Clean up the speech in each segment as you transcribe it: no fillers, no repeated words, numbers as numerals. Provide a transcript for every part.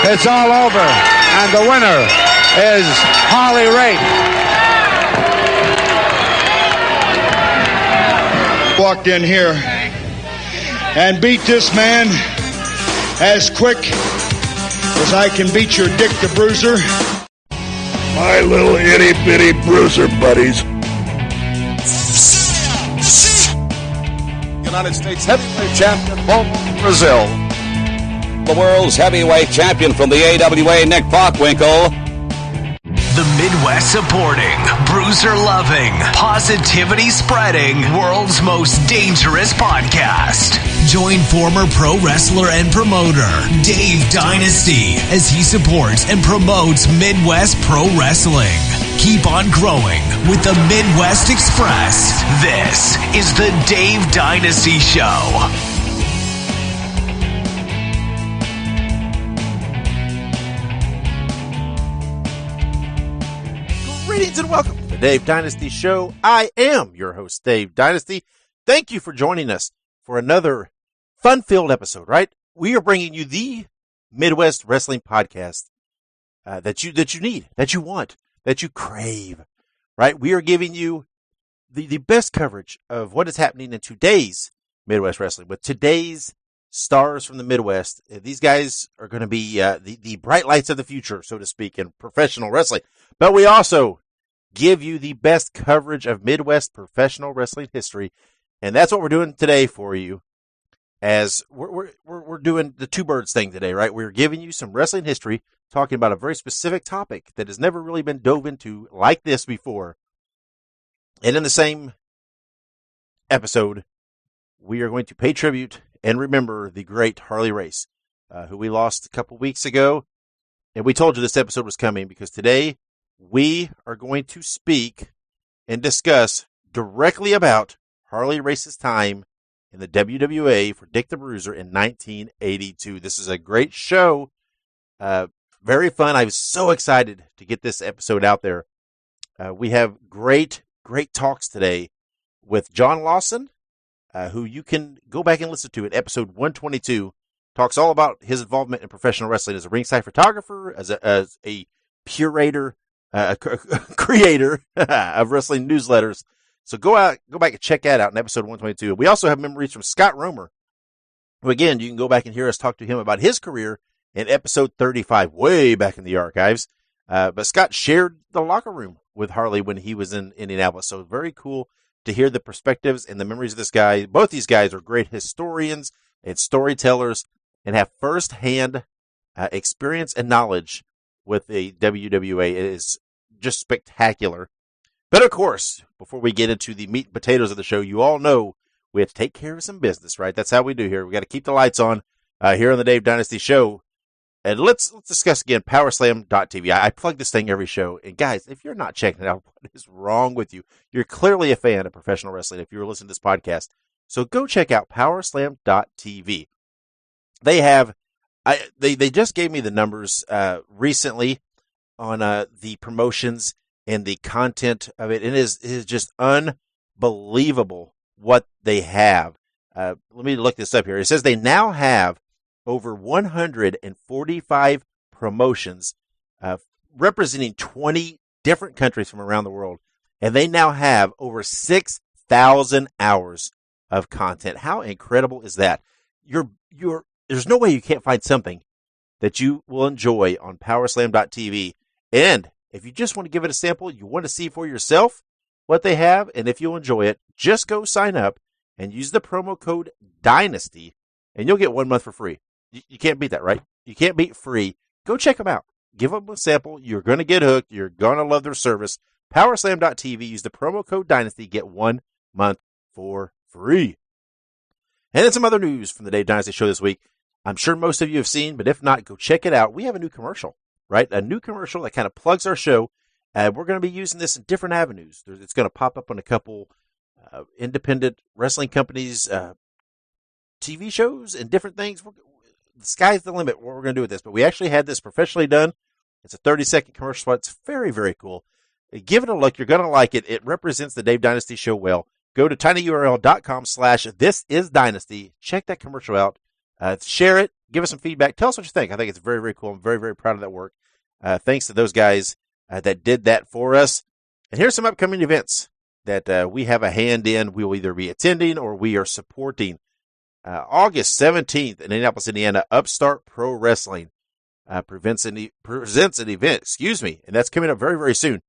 It's all over, and the winner is Harley Race. Walked in here and beat this man as quick as I can beat your Dick the Bruiser. My little itty-bitty bruiser buddies. United States heavyweight champion, Brazil. The world's heavyweight champion from the AWA, Nick Bockwinkel. The Midwest supporting, bruiser loving, positivity spreading, world's most dangerous podcast. Join former pro wrestler and promoter Dave Dynasty as he supports and promotes Midwest pro wrestling. Keep on growing with the Midwest Express. This is the Dave Dynasty Show. Greetings and welcome to the Dave Dynasty Show. I am your host, Dave Dynasty. Thank you for joining us for another fun-filled episode, right? We are bringing you the Midwest Wrestling Podcast that you need, that you want, that you crave, right? We are giving you the best coverage of what is happening in today's Midwest Wrestling with today's stars from the Midwest. These guys are going to be the bright lights of the future, so to speak, in professional wrestling. But we also give you the best coverage of Midwest professional wrestling history, and that's what we're doing today for you. As we're doing the two birds thing today, right? We're giving you some wrestling history, talking about a very specific topic that has never really been dove into like this before. And in the same episode, we are going to pay tribute and remember the great Harley Race, who we lost a couple weeks ago. And we told you this episode was coming because today we are going to speak and discuss directly about Harley Race's time in the WWA for Dick the Bruiser in 1982. This is a great show. Very fun. I was so excited to get this episode out there. We have great talks today with John Lawson, who you can go back and listen to at episode 122. Talks all about his involvement in professional wrestling as a ringside photographer, as a curator, creator of wrestling newsletters. So go back and check that out in episode 122. We also have memories from Scott Romer, who again, you can go back and hear us talk to him about his career in episode 35, way back in the archives. But Scott shared the locker room with Harley when he was in Indianapolis. So very cool to hear the perspectives and the memories of this guy. Both these guys are great historians and storytellers and have firsthand experience and knowledge with the WWA. It is just spectacular. But of course, before we get into the meat and potatoes of the show, you all know we have to take care of some business, right? That's how we do here. We got to keep the lights on here on the Dave Dynasty Show. And let's discuss again PROWRESTLINGTEES. I plug this thing every show. And guys, if you're not checking it out, what is wrong with you? You're clearly a fan of professional wrestling if you're listening to this podcast. So go check out PowerSlam.tv. They have, they just gave me the numbers recently on the promotions and the content of it. It is just unbelievable what they have. Let me look this up here. It says they now have over 145 promotions representing 20 different countries from around the world. And they now have over 6,000 hours of content. How incredible is that? There's no way you can't find something that you will enjoy on PowerSlam.tv. And if you just want to give it a sample, you want to see for yourself what they have, and if you'll enjoy it, just go sign up and use the promo code DYNASTY, and you'll get 1 month for free. You can't beat that, right? You can't beat free. Go check them out. Give them a sample. You're going to get hooked. You're going to love their service. PowerSlam.tv. Use the promo code DYNASTY. Get 1 month for free. And then some other news from the Dave Dynasty Show this week. I'm sure most of you have seen, but if not, go check it out. We have a new commercial, right? A new commercial that kind of plugs our show. We're going to be using this in different avenues. It's going to pop up on a couple independent wrestling companies, TV shows, and different things. The sky's the limit what we're going to do with this, but we actually had this professionally done. It's a 30-second commercial spot. It's very, very cool. Give it a look. You're going to like it. It represents the Dave Dynasty Show well. Go to tinyurl.com/thisisdynasty. Check that commercial out. Share it. give us some feedback. Tell us what you think. I think it's very, very cool. I'm very, very proud of that work. Thanks to those guys that did that for us. And here's some upcoming events that we have a hand in. We will either be attending or we are supporting. August 17th in Indianapolis, Indiana, Upstart Pro Wrestling presents an event, and that's coming up very, very soon.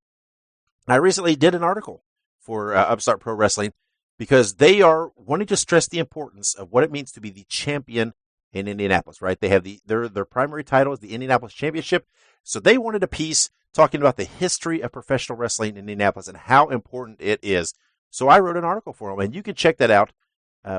I recently did an article for Upstart Pro Wrestling because they are wanting to stress the importance of what it means to be the champion in Indianapolis, right? They have their primary title is the Indianapolis Championship, so they wanted a piece talking about the history of professional wrestling in Indianapolis and how important it is. So I wrote an article for them, and you can check that out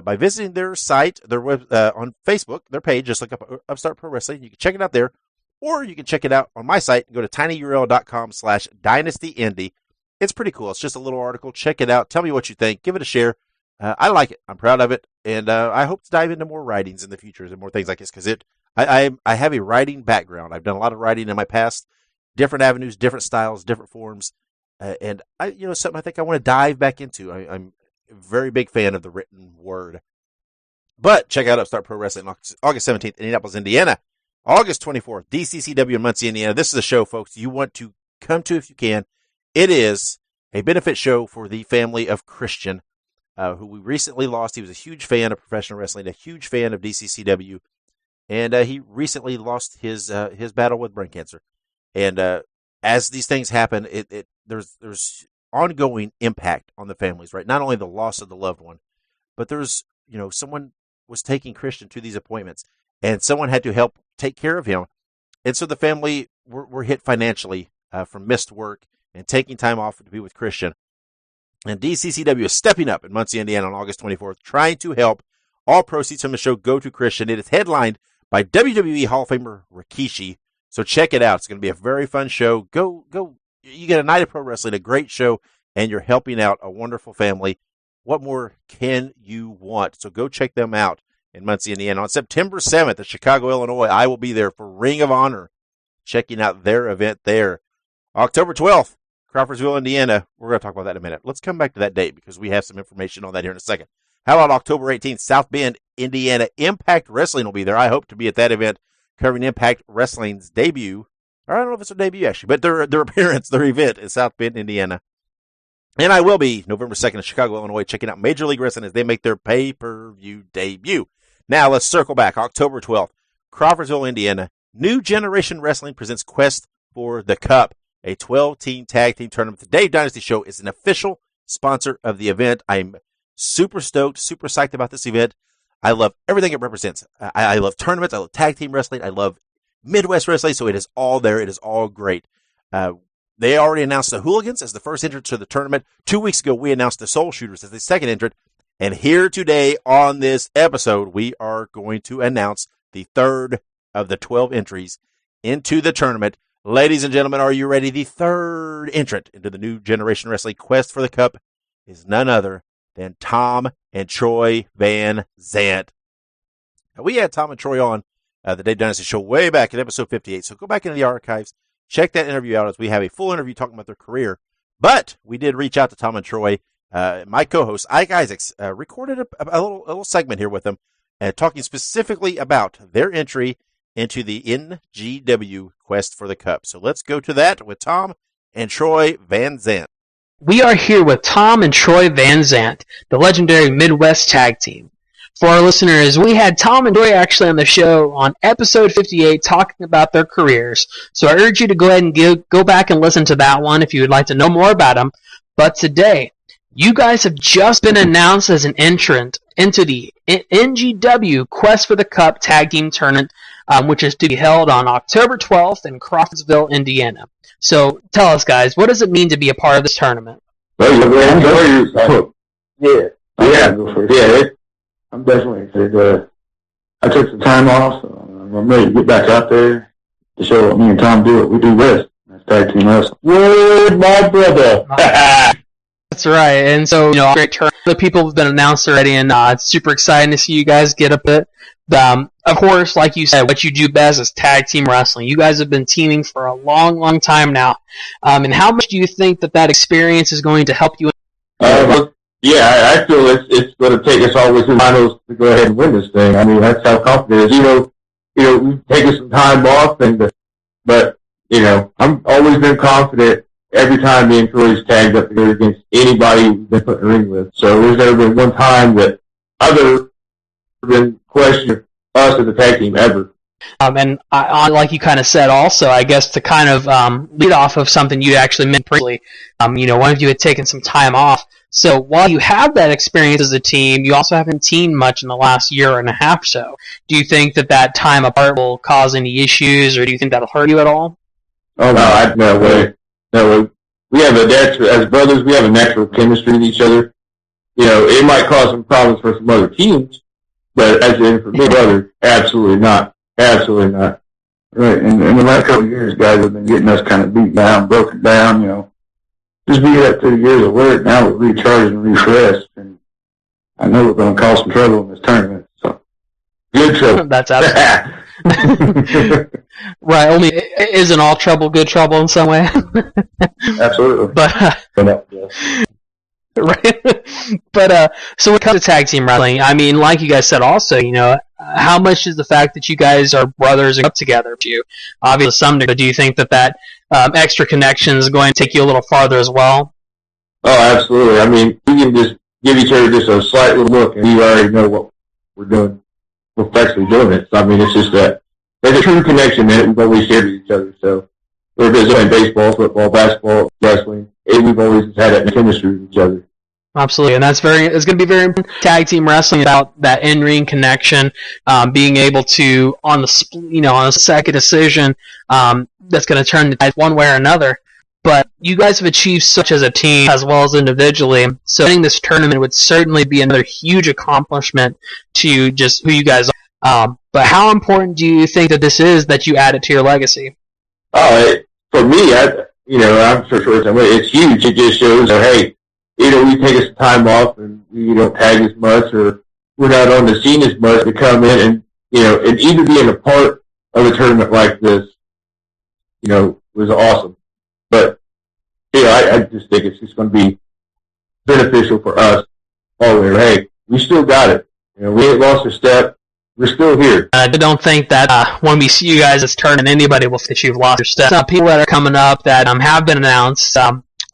by visiting their site, their web, on Facebook, their page. Just look up Upstart Pro Wrestling. You can check it out there, or you can check it out on my site and go to tinyurl.com/DynastyIndy. It's pretty cool. It's just a little article. Check it out. Tell me what you think. Give it a share. I like it. I'm proud of it, and I hope to dive into more writings in the future and more things like this because I have a writing background. I've done a lot of writing in my past, different avenues, different styles, different forms, and something I think I want to dive back into. I'm a very big fan of the written word. But check out Upstart Pro Wrestling August 17th, Indianapolis, Indiana. August 24th, DCCW in Muncie, Indiana. This is a show, folks, you want to come to if you can. It is a benefit show for the family of Christian, who we recently lost. He was a huge fan of professional wrestling, a huge fan of DCCW, and he recently lost his battle with brain cancer. And as these things happen, there's ongoing impact on the families, right? Not only the loss of the loved one, but there's, someone was taking Christian to these appointments and someone had to help take care of him. And so the family were hit financially from missed work and taking time off to be with Christian. And DCCW is stepping up in Muncie, Indiana on August 24th, trying to help. All proceeds from the show go to Christian. It is headlined by WWE Hall of Famer Rikishi. So check it out. It's going to be a very fun show. Go. You get a night of pro wrestling, a great show, and you're helping out a wonderful family. What more can you want? So go check them out in Muncie, Indiana. On September 7th in Chicago, Illinois, I will be there for Ring of Honor, checking out their event there. October 12th, Crawfordsville, Indiana. We're going to talk about that in a minute. Let's come back to that date because we have some information on that here in a second. How about October 18th, South Bend, Indiana? Impact Wrestling will be there. I hope to be at that event covering Impact Wrestling's debut. Or I don't know if it's a debut, actually, but their appearance, their event in South Bend, Indiana. And I will be November 2nd in Chicago, Illinois, checking out Major League Wrestling as they make their pay-per-view debut. Now, let's circle back. October 12th, Crawfordsville, Indiana. New Generation Wrestling presents Quest for the Cup, a 12-team tag team tournament. The Dave Dynasty Show is an official sponsor of the event. I'm super stoked, super psyched about this event. I love everything it represents. I love tournaments. I love tag team wrestling. I love Midwest wrestling, so it is all there. It is all great. They already announced the Hooligans as the first entrant to the tournament. 2 weeks ago, we announced the Soul Shooters as the second entrant. And here today on this episode, we are going to announce the third of the 12 entries into the tournament. Ladies and gentlemen, are you ready? The third entrant into the New Generation Wrestling Quest for the Cup is none other than Tom and Troy Van Zant. Now, we had Tom and Troy on the Dave Dynasty Show way back in episode 58. So go back into the archives, check that interview out as we have a full interview talking about their career. But we did reach out to Tom and Troy. My co-host, Ike Isaacs, recorded a little segment here with them, talking specifically about their entry into the NGW Quest for the Cup. So let's go to that with Tom and Troy Van Zant. We are here with Tom and Troy Van Zant, the legendary Midwest tag team. For our listeners, we had Tom and Troy actually on the show on episode 58 talking about their careers. So I urge you to go ahead and go back and listen to that one if you would like to know more about them. But today, you guys have just been announced as an entrant into the NGW Quest for the Cup Tag Team Tournament, which is to be held on October 12th in Crawfordsville, Indiana. So tell us, guys, what does it mean to be a part of this tournament? Yeah. I'm definitely excited. I took some time off, so I'm ready to get back out there to show what me and Tom do. What we do best. That's tag team wrestling. Word, my brother. That's right. And so, great turn. The people have been announced already, and it's super exciting to see you guys get up it. Of course, like you said, what you do best is tag team wrestling. You guys have been teaming for a long, long time now. And how much do you think that experience is going to help you? Yeah, I feel it's going to take us all the way to the finals to go ahead and win this thing. I mean, that's how confident it is. we've taken some time off, but I'm always been confident every time me and Troy's tagged up together against anybody we've been put in the ring with. So there's never been one time that I've ever been questioning us as a tag team ever. And like you kind of said also, I guess to kind of lead off of something you actually mentioned previously, one of you had taken some time off. So while you have that experience as a team, you also haven't teamed much in the last year and a half or so. Do you think that time apart will cause any issues, or do you think that'll hurt you at all? Oh, no, no way. No way. We have as brothers, we have a natural chemistry with each other. It might cause some problems for some other teams, but as in for me, brother, absolutely not. Absolutely not. Right, and the last couple of years, guys have been getting us kind of beat down, broken down, Just beat up 2 years of work, now we're recharged and refreshed, and I know we're going to cause some trouble in this tournament, so good trouble. That's absolutely right. Only isn't all trouble good trouble in some way? Absolutely. But right. But so when it comes to tag team wrestling, I mean, like you guys said also, how much is the fact that you guys are brothers and up together to you? Obviously, some degree, do you think that extra connection is going to take you a little farther as well? Oh, absolutely. I mean, we can just give each other just a slight little look, and we already know what we're doing. We're actually doing it. So, I mean, it's just that there's a true connection in it. We've always shared with each other. So, whether it's playing baseball, football, basketball, wrestling, we've always had that chemistry with each other. Absolutely, and it's going to be very important. Tag team wrestling about that in-ring connection, being able to on a second decision, that's going to turn the tide one way or another. But you guys have achieved such as a team as well as individually. So winning this tournament would certainly be another huge accomplishment to just who you guys are. But how important do you think that this is that you add it to your legacy? Oh, for me, I'm sure it's huge. It just shows that, hey, we take us time off and we don't tag as much, or we're not on the scene as much to come in and even being a part of a tournament like this, was awesome. But, I just think it's just going to be beneficial for us all the way. Hey, we still got it. We ain't lost a step. We're still here. I don't think that when we see you guys as tournament, anybody will think that you've lost your step. Some people that are coming up that have been announced.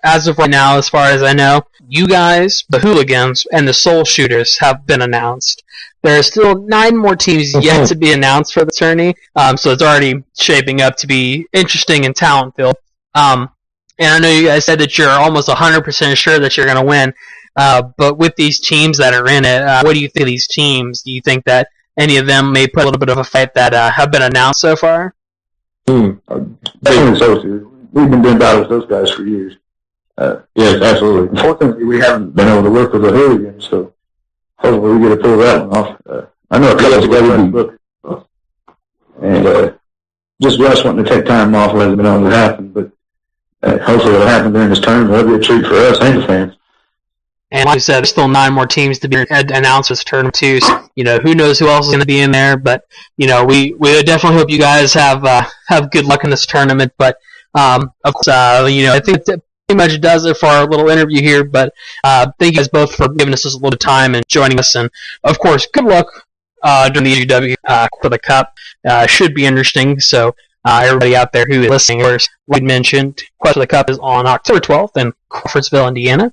As of right now, as far as I know, you guys, the Hooligans, and the Soul Shooters have been announced. There are still 9 more teams yet to be announced for the tourney, so it's already shaping up to be interesting and talent-filled. And I know you guys said that you're almost 100% sure that you're going to win, but with these teams that are in it, what do you think of these teams? Do you think that any of them may put a little bit of a fight that have been announced so far? Definitely so. We've been doing battles with those guys for years. Yes, absolutely. Unfortunately, we haven't been able to work with the Hooligans, so hopefully we get to pull that one off. I know a couple of guys and just Russ wanting to take time off hasn't been able to happen, but hopefully it'll happen during this tournament. That'll be a treat for us and the fans. And like I said, there's still 9 more teams to be announced this tournament too. So, who knows who else is going to be in there? But we definitely hope you guys have good luck in this tournament. But of course, I think that pretty much does it for our little interview here. But thank you guys both for giving us a little time and joining us. And of course, good luck during the GW for the Cup. Should be interesting. So. Everybody out there who is listening, as we mentioned, Quest for the Cup is on October 12th in Crawfordsville, Indiana.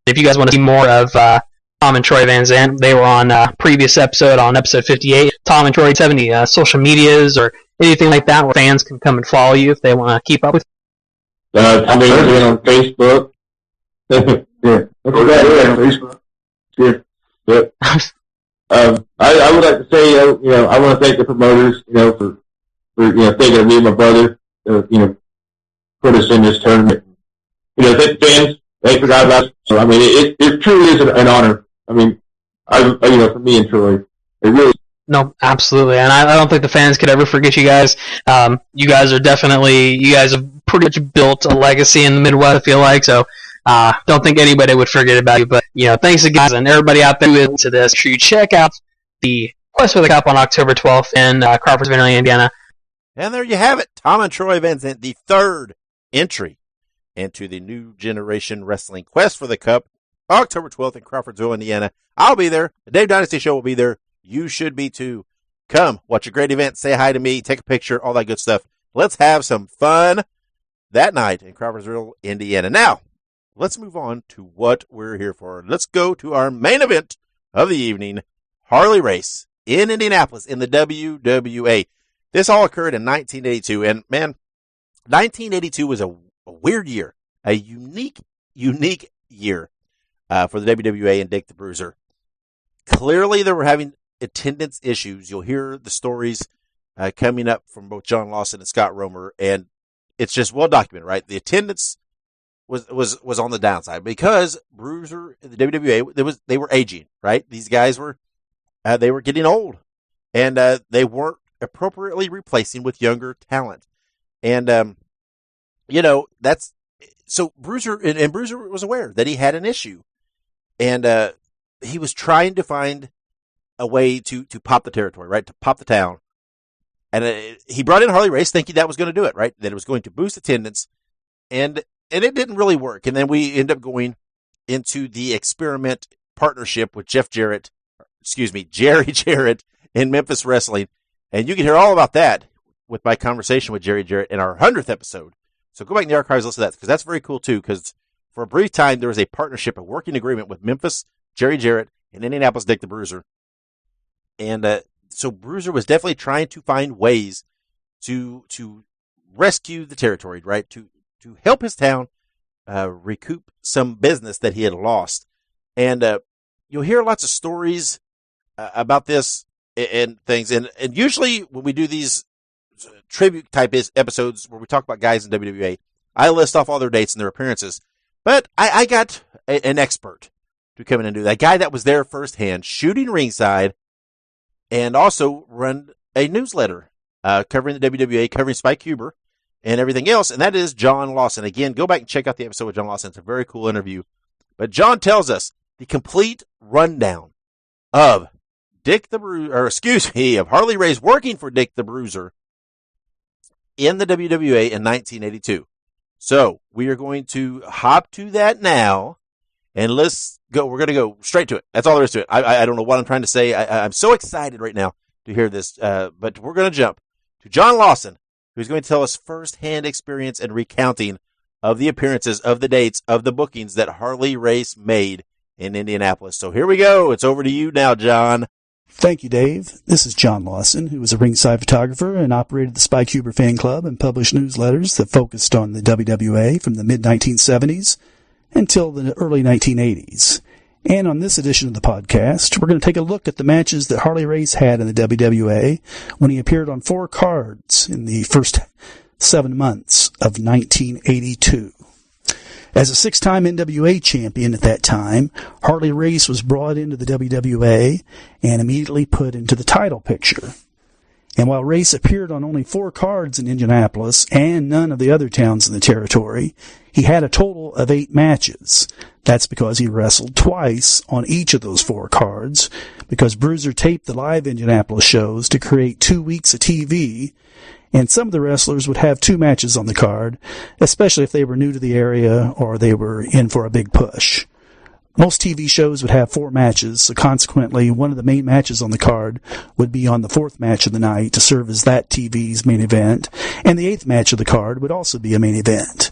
If you guys want to see more of Tom and Troy Van Zandt, they were on a previous episode, on episode 58. Tom and Troy, 70 social medias or anything like that where fans can come and follow you if they want to keep up with you? I'm on Facebook. Yeah. On Facebook. Yeah. I would like to say, I want to thank the promoters, for thinking of me and my brother, put us in this tournament. Thank the fans. They forgot about us. So, I mean, it truly is an honor. I mean, for me and Troy, it really. No, absolutely, and I don't think the fans could ever forget you guys. You guys have pretty much built a legacy in the Midwest, I feel like. So, don't think anybody would forget about you. But thanks again, guys, and everybody out there who is into this. Make sure you check out the Quest for the Cup on October 12th in Crawfordsville, Indiana. And there you have it. Tom and Troy Van Zandt, the 3rd entry into the new generation wrestling Quest for the Cup, October 12th in Crawfordsville, Indiana. I'll be there. The Dave Dynasty Show will be there. You should be too. come watch a great event, say hi to me, take a picture, all that good stuff. Let's have some fun that night in Crawfordsville, Indiana. Now, let's move on to what we're here for. Let's go to our main event of the evening, Harley Race in Indianapolis in the WWA. This all occurred in 1982, and man, 1982 was a weird year, a unique year for the WWA and Dick the Bruiser. Clearly, they were having attendance issues. You'll hear the stories coming up from both John Lawson and Scott Romer, and it's just well documented, right? The attendance was on the downside because Bruiser in the WWA, they were aging, right? These guys were they were getting old, and they weren't appropriately replacing with younger talent. And that's so Bruiser and Bruiser was aware that he had an issue, and he was trying to find a way to pop the territory, right? To pop the town. And he brought in Harley Race thinking that was going to do it, right? That it was going to boost attendance. And it didn't really work. And then we end up going into the experiment partnership with Jerry Jarrett in Memphis Wrestling. And you can hear all about that with my conversation with Jerry Jarrett in our 100th episode. So go back in the archives, listen to that, because that's very cool too, because for a brief time there was a partnership, a working agreement with Memphis, Jerry Jarrett, and Indianapolis Dick the Bruiser. And so Bruiser was definitely trying to find ways to rescue the territory, right? To help his town recoup some business that he had lost. And you'll hear lots of stories about this and things. And usually when we do these tribute type episodes where we talk about guys in WWA, I list off all their dates and their appearances. But I got an expert to come in and do that. A guy that was there firsthand, shooting ringside, and also run a newsletter covering the WWA, covering Spike Huber and everything else, and that is John Lawson. Again, go back and check out the episode with John Lawson. It's a very cool interview. But John tells us the complete rundown of of Harley Race working for Dick the Bruiser in the WWA in 1982. So we are going to hop to that now, and let's go. We're going to go straight to it. That's all there is to it. I don't know what I'm trying to say. I'm so excited right now to hear this, but we're going to jump to John Lawson, who's going to tell us firsthand experience and recounting of the appearances, of the dates, of the bookings that Harley Race made in Indianapolis. So here we go. It's over to you now, John. Thank you, Dave. This is John Lawson, who was a ringside photographer and operated the Spike Huber fan club and published newsletters that focused on the WWA from the mid-1970s until the early 1980s. And on this edition of the podcast, we're going to take a look at the matches that Harley Race had in the WWA when he appeared on 4 cards in the first 7 months of 1982. As a 6-time NWA champion at that time, Harley Race was brought into the WWA and immediately put into the title picture. And while Race appeared on only 4 cards in Indianapolis and none of the other towns in the territory, he had a total of 8 matches. That's because he wrestled twice on each of those 4 cards, because Bruiser taped the live Indianapolis shows to create 2 weeks of TV, and some of the wrestlers would have 2 matches on the card, especially if they were new to the area or they were in for a big push. Most TV shows would have 4 matches, so consequently, one of the main matches on the card would be on the 4th match of the night to serve as that TV's main event, and the 8th match of the card would also be a main event.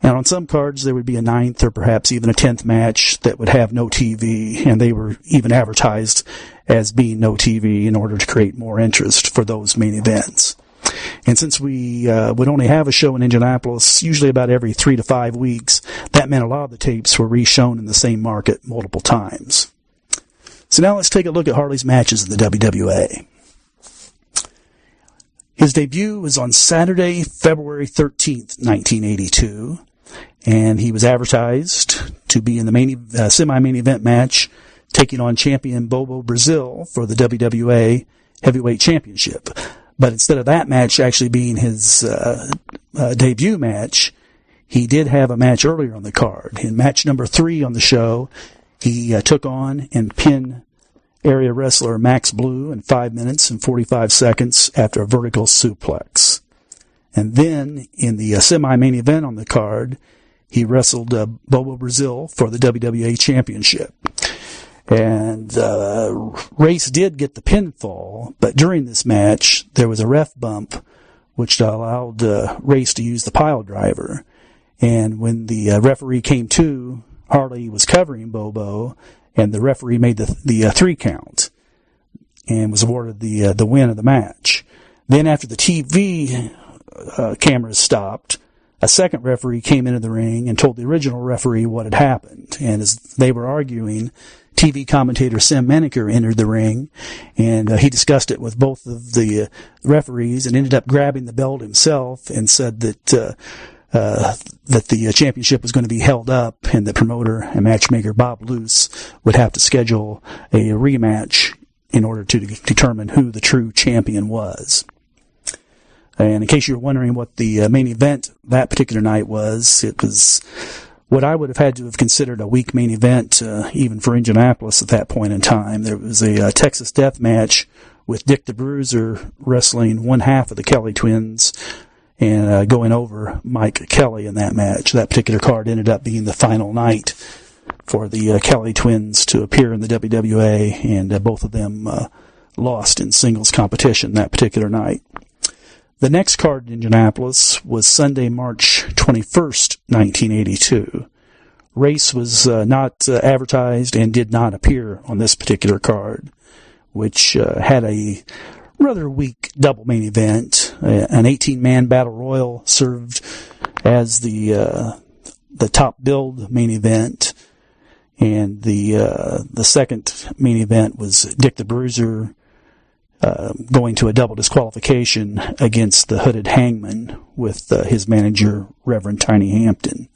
And on some cards, there would be a 9th or perhaps even a 10th match that would have no TV, and they were even advertised as being no TV in order to create more interest for those main events. And since we would only have a show in Indianapolis, usually about every 3 to 5 weeks, that meant a lot of the tapes were re-shown in the same market multiple times. So now let's take a look at Harley's matches in the WWA. His debut was on Saturday, February 13th, 1982, and he was advertised to be in the semi-main event match, taking on champion Bobo Brazil for the WWA Heavyweight Championship. But instead of that match actually being his debut match, he did have a match earlier on the card. In match number 3 on the show, he took on and pinned area wrestler Max Blue in 5 minutes and 45 seconds after a vertical suplex. And then in the semi-main event on the card, he wrestled Bobo Brazil for the WWA Championship. And Race did get the pinfall, but during this match, there was a ref bump, which allowed Race to use the pile driver. And when the referee came to, Harley was covering Bobo, and the referee made the 3 count and was awarded the win of the match. Then after the TV cameras stopped, a second referee came into the ring and told the original referee what had happened. And as they were arguing, TV commentator Sim Menaker entered the ring, and he discussed it with both of the referees and ended up grabbing the belt himself and said that the championship was going to be held up, and the promoter and matchmaker Bob Luce would have to schedule a rematch in order to determine who the true champion was. And in case you're wondering what the main event that particular night was, it was what I would have had to have considered a weak main event, even for Indianapolis at that point in time. There was a Texas death match with Dick the Bruiser wrestling one half of the Kelly twins and going over Mike Kelly in that match. That particular card ended up being the final night for the Kelly twins to appear in the WWA, and both of them lost in singles competition that particular night. The next card in Indianapolis was Sunday, March 21st, 1982. Race was not advertised and did not appear on this particular card, which had a rather weak double main event. An 18-man battle royal served as the top billed main event, and the second main event was Dick the Bruiser going to a double disqualification against the Hooded Hangman with his manager, Reverend Tiny Hampton.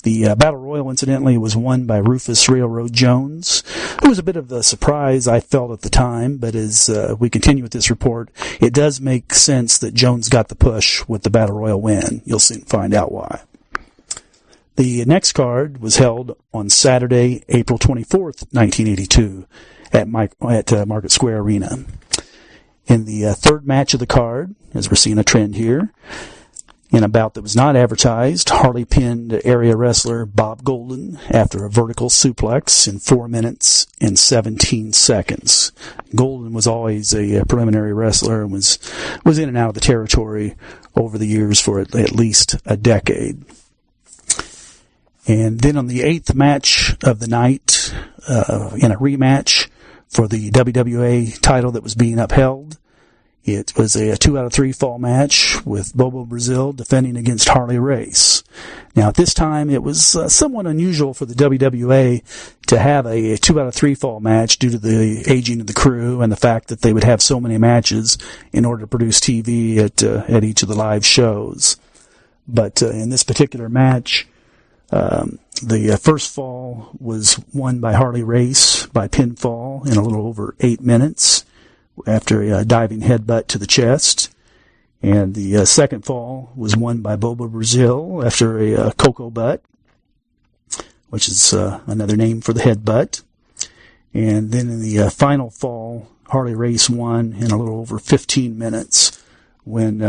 The Battle Royal, incidentally, was won by Rufus Railroad Jones, who was a bit of a surprise, I felt at the time, but as we continue with this report, it does make sense that Jones got the push with the Battle Royal win. You'll soon find out why. The next card was held on Saturday, April 24th, 1982, at Market Square Arena. In the third match of the card, as we're seeing a trend here, in a bout that was not advertised, Harley pinned area wrestler Bob Golden after a vertical suplex in 4 minutes and 17 seconds. Golden was always a preliminary wrestler and was in and out of the territory over the years for at least a decade. And then on the eighth match of the night, in a rematch for the WWA title that was being upheld, it was a 2 out of 3 fall match with Bobo Brazil defending against Harley Race. Now at this time it was somewhat unusual for the WWA to have a 2 out of 3 fall match due to the aging of the crew and the fact that they would have so many matches in order to produce TV at each of the live shows. But in this particular match, the first fall was won by Harley Race by pinfall in a little over 8 minutes after a diving headbutt to the chest. And the second fall was won by Bobo Brazil after a cocoa butt, which is another name for the headbutt. And then in the final fall, Harley Race won in a little over 15 minutes when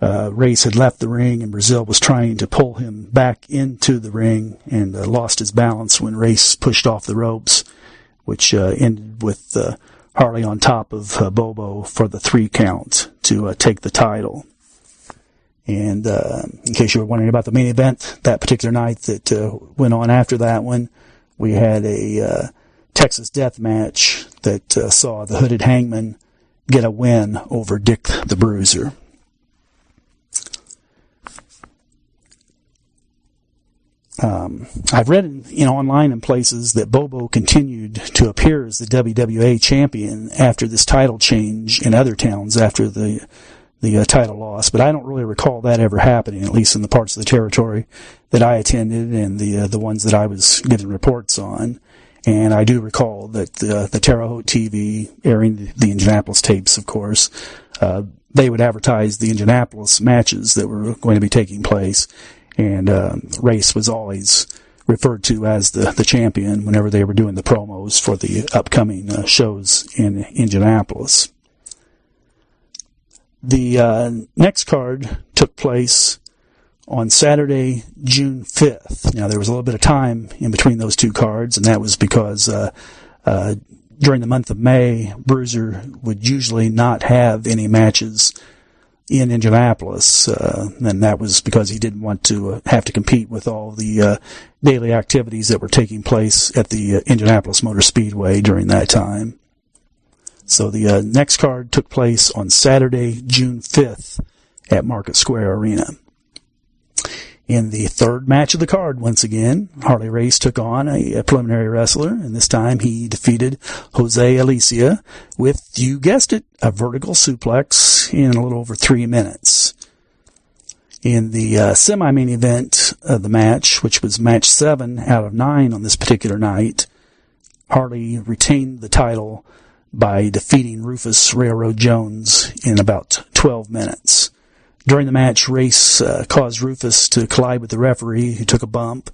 Race had left the ring and Brazil was trying to pull him back into the ring and lost his balance when Race pushed off the ropes, which ended with Harley on top of Bobo for the 3 count to take the title. And in case you were wondering about the main event that particular night that went on after that one, we had a Texas death match that saw the Hooded Hangman get a win over Dick the Bruiser. I've read online in places that Bobo continued to appear as the WWA champion after this title change in other towns after the title loss, but I don't really recall that ever happening, at least in the parts of the territory that I attended and the ones that I was given reports on. And I do recall that the Terre Haute TV, airing the Indianapolis tapes, of course, they would advertise the Indianapolis matches that were going to be taking place. And Race was always referred to as the champion whenever they were doing the promos for the upcoming shows in Indianapolis. The next card took place on Saturday, June 5th. Now, there was a little bit of time in between those two cards, and that was because during the month of May, Bruiser would usually not have any matches in Indianapolis, and that was because he didn't want to have to compete with all the daily activities that were taking place at the Indianapolis Motor Speedway during that time. So the next card took place on Saturday, June 5th at Market Square Arena. In the third match of the card, once again, Harley Race took on a preliminary wrestler, and this time he defeated Jose Alicia with, you guessed it, a vertical suplex in a little over 3 minutes. In the semi-main event of the match, which was match 7 out of 9 on this particular night, Harley retained the title by defeating Rufus Railroad Jones in about 12 minutes. During the match, Race caused Rufus to collide with the referee, who took a bump,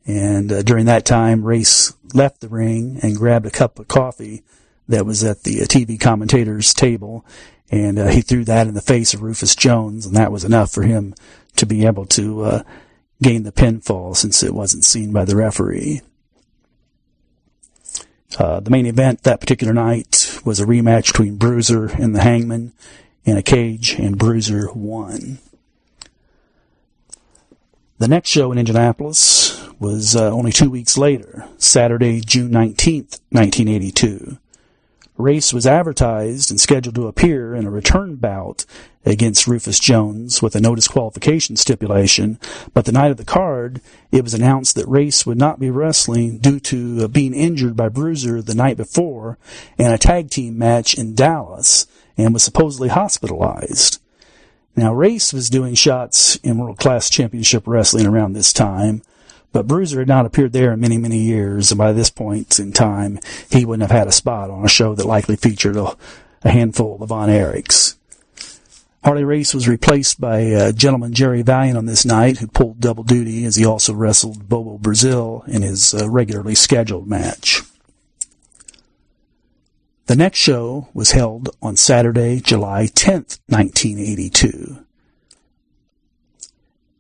and during that time, Race left the ring and grabbed a cup of coffee that was at the TV commentator's table, and he threw that in the face of Rufus Jones, and that was enough for him to be able to gain the pinfall since it wasn't seen by the referee. The main event that particular night was a rematch between Bruiser and the Hangman in a cage, and Bruiser won. The next show in Indianapolis was only 2 weeks later, Saturday, June 19th, 1982. Race was advertised and scheduled to appear in a return bout against Rufus Jones with a no disqualification stipulation, but the night of the card, it was announced that Race would not be wrestling due to being injured by Bruiser the night before in a tag team match in Dallas, and was supposedly hospitalized. Now, Race was doing shots in World Class Championship Wrestling around this time, but Bruiser had not appeared there in many, many years, and by this point in time, he wouldn't have had a spot on a show that likely featured a handful of Von Erichs. Harley Race was replaced by gentleman Jerry Valiant on this night, who pulled double duty as he also wrestled Bobo Brazil in his regularly scheduled match. The next show was held on Saturday, July 10th, 1982.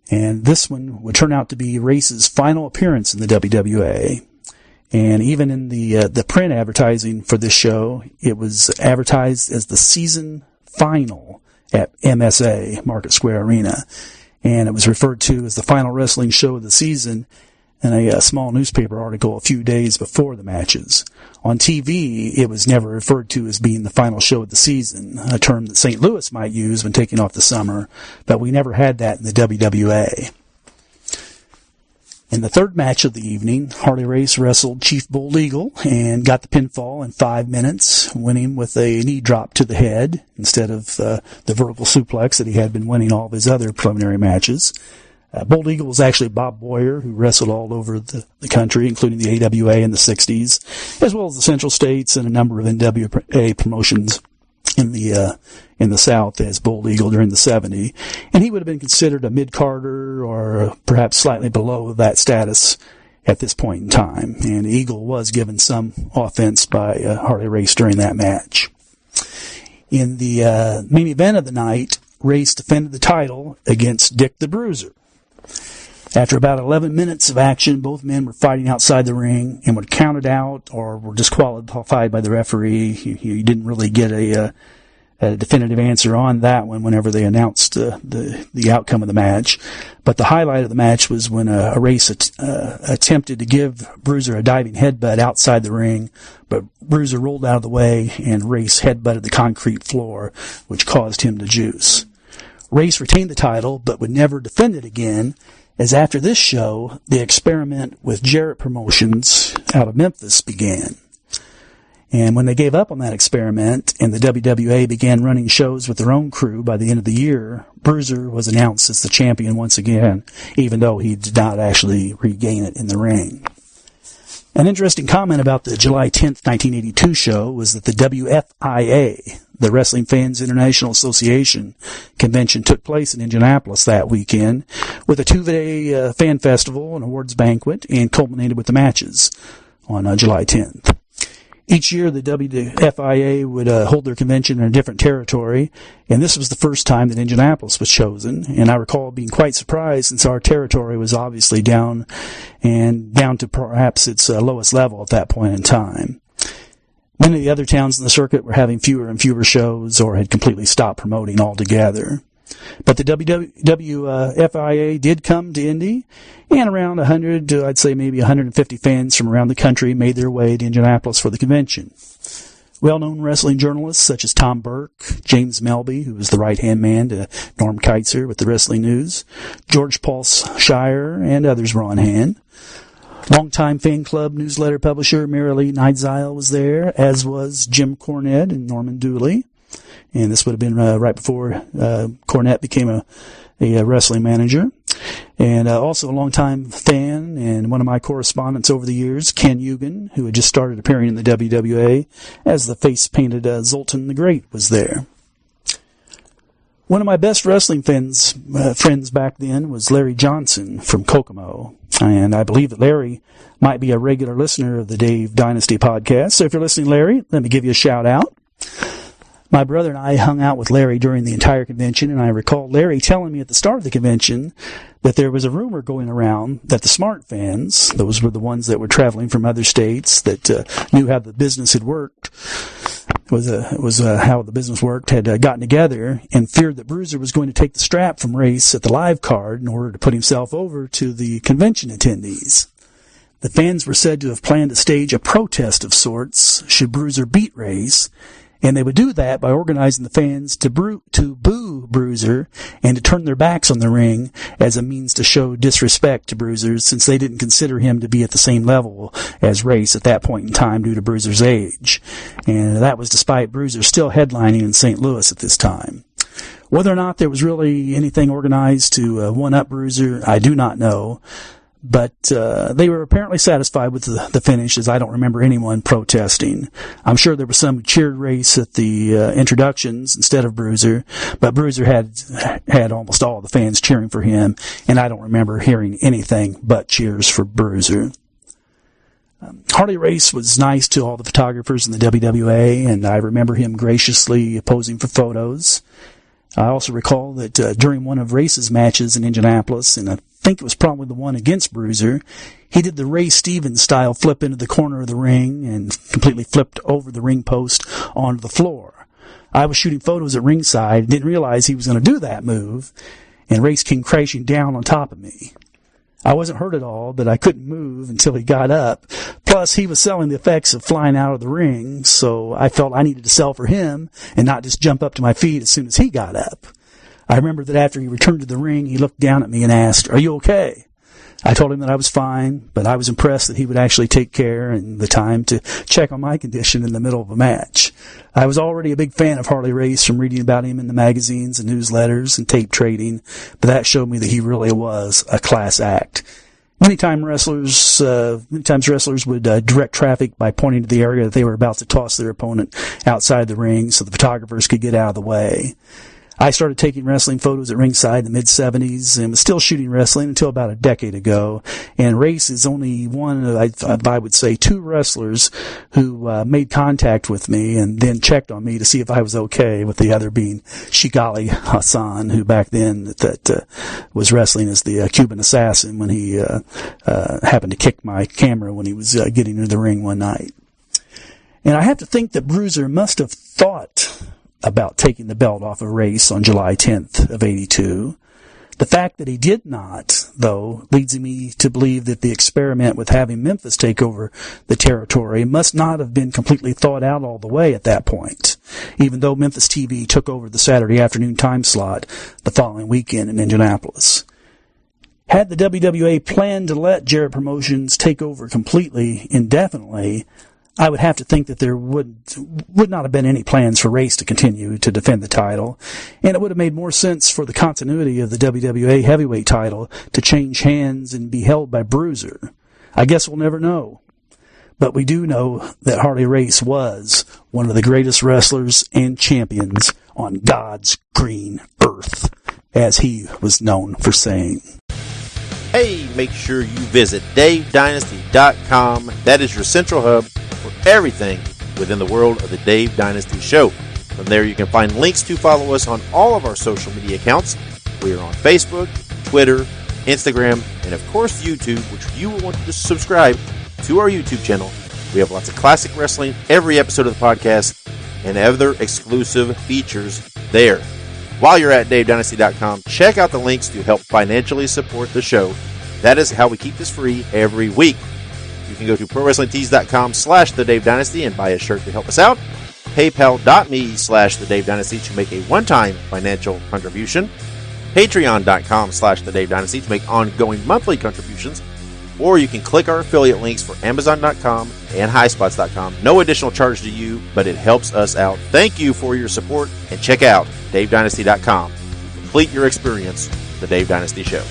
And this one would turn out to be Race's final appearance in the WWA. And even in the print advertising for this show, it was advertised as the season final at MSA, Market Square Arena. And it was referred to as the final wrestling show of the season in a small newspaper article a few days before the matches. On TV, it was never referred to as being the final show of the season, a term that St. Louis might use when taking off the summer, but we never had that in the WWA. In the third match of the evening, Harley Race wrestled Chief Bull Eagle and got the pinfall in 5 minutes, winning with a knee drop to the head instead of the vertical suplex that he had been winning all of his other preliminary matches. Bold Eagle was actually Bob Boyer, who wrestled all over the country, including the AWA in the 60s, as well as the Central States and a number of NWA promotions in the South as Bold Eagle during the 70s. And he would have been considered a mid-carder or perhaps slightly below that status at this point in time. And Eagle was given some offense by Harley Race during that match. In the main event of the night, Race defended the title against Dick the Bruiser. After about 11 minutes of action, both men were fighting outside the ring and were counted out or were disqualified by the referee. He didn't really get a definitive answer on that one whenever they announced the outcome of the match. But the highlight of the match was when a Race attempted to give Bruiser a diving headbutt outside the ring, but Bruiser rolled out of the way and Race headbutted the concrete floor, which caused him to juice. Race retained the title, but would never defend it again, as after this show, the experiment with Jarrett Promotions out of Memphis began. And when they gave up on that experiment and the WWA began running shows with their own crew by the end of the year, Bruiser was announced as the champion once again, even though he did not actually regain it in the ring. An interesting comment about the July 10th, 1982 show was that the WFIA, the Wrestling Fans International Association convention, took place in Indianapolis that weekend with a 2-day fan festival and awards banquet and culminated with the matches on July 10th. Each year, the WFIA would hold their convention in a different territory, and this was the first time that Indianapolis was chosen. And I recall being quite surprised, since our territory was obviously down to perhaps its lowest level at that point in time. Many of the other towns in the circuit were having fewer and fewer shows or had completely stopped promoting altogether. But the WWFIA did come to Indy, and around 100 to, I'd say, maybe 150 fans from around the country made their way to Indianapolis for the convention. Well-known wrestling journalists such as Tom Burke, James Melby, who was the right-hand man to Norm Keitzer with the Wrestling News, George Paul Shire, and others were on hand. Longtime fan club newsletter publisher Mary Lee Neidzile was there, as was Jim Cornette and Norman Dooley. And this would have been right before Cornette became a wrestling manager. And also a longtime fan and one of my correspondents over the years, Ken Eugen, who had just started appearing in the WWA as the face-painted Zoltan the Great, was there. One of my best wrestling friends back then was Larry Johnson from Kokomo. And I believe that Larry might be a regular listener of the Dave Dynasty podcast. So if you're listening, Larry, let me give you a shout out. My brother and I hung out with Larry during the entire convention, and I recall Larry telling me at the start of the convention that there was a rumor going around that the smart fans, those were the ones that were traveling from other states that knew how the business had worked, how the business worked, had gotten together and feared that Bruiser was going to take the strap from Race at the live card in order to put himself over to the convention attendees. The fans were said to have planned to stage a protest of sorts should Bruiser beat Race, and they would do that by organizing the fans to boo Bruiser and to turn their backs on the ring as a means to show disrespect to Bruiser, since they didn't consider him to be at the same level as Race at that point in time due to Bruiser's age. And that was despite Bruiser still headlining in St. Louis at this time. Whether or not there was really anything organized to one-up Bruiser, I do not know. But they were apparently satisfied with the finish, as I don't remember anyone protesting. I'm sure there was some who cheered Race at the introductions instead of Bruiser, but Bruiser had almost all the fans cheering for him, and I don't remember hearing anything but cheers for Bruiser. Harley Race was nice to all the photographers in the WWA, and I remember him graciously posing for photos. I also recall that during one of Race's matches in Indianapolis, and I think it was probably the one against Bruiser, he did the Ray Stevens style flip into the corner of the ring and completely flipped over the ring post onto the floor. I was shooting photos at ringside, didn't realize he was going to do that move, and Race came crashing down on top of me. I wasn't hurt at all, but I couldn't move until he got up. Plus, he was selling the effects of flying out of the ring, so I felt I needed to sell for him and not just jump up to my feet as soon as he got up. I remember that after he returned to the ring, he looked down at me and asked, "Are you okay?" I told him that I was fine, but I was impressed that he would actually take care and the time to check on my condition in the middle of a match. I was already a big fan of Harley Race from reading about him in the magazines and newsletters and tape trading, but that showed me that he really was a class act. Many times wrestlers would direct traffic by pointing to the area that they were about to toss their opponent outside the ring so the photographers could get out of the way. I started taking wrestling photos at ringside in the mid-'70s and was still shooting wrestling until about a decade ago. And Race is only one of, I would say, two wrestlers who made contact with me and then checked on me to see if I was okay, with the other being Shigali Hassan, who back then that was wrestling as the Cuban Assassin when he happened to kick my camera when he was getting into the ring one night. And I have to think that Bruiser must have thought about taking the belt off of Race on July 10th of 82. The fact that he did not, though, leads me to believe that the experiment with having Memphis take over the territory must not have been completely thought out all the way at that point, even though Memphis TV took over the Saturday afternoon time slot the following weekend in Indianapolis. Had the WWA planned to let Jarrett Promotions take over completely indefinitely, I would have to think that there would not have been any plans for Race to continue to defend the title, and it would have made more sense for the continuity of the WWA heavyweight title to change hands and be held by Bruiser. I guess we'll never know. But we do know that Harley Race was one of the greatest wrestlers and champions on God's green earth, as he was known for saying. Hey, make sure you visit DaveDynasty.com. That is your central hub for everything within the world of the Dave Dynasty Show. From there, you can find links to follow us on all of our social media accounts. We are on Facebook, Twitter, Instagram, and of course YouTube, which you will want to subscribe to our YouTube channel. We have lots of classic wrestling, every episode of the podcast, and other exclusive features there. While you're at DaveDynasty.com, check out the links to help financially support the show. That is how we keep this free every week. You can go to ProWrestlingTees.com/The Dave Dynasty and buy a shirt to help us out. PayPal.me/The Dave Dynasty to make a one-time financial contribution. Patreon.com/The Dave Dynasty to make ongoing monthly contributions. Or you can click our affiliate links for Amazon.com and HighSpots.com. No additional charge to you, but it helps us out. Thank you for your support, and check out DaveDynasty.com. Complete your experience, The Dave Dynasty Show.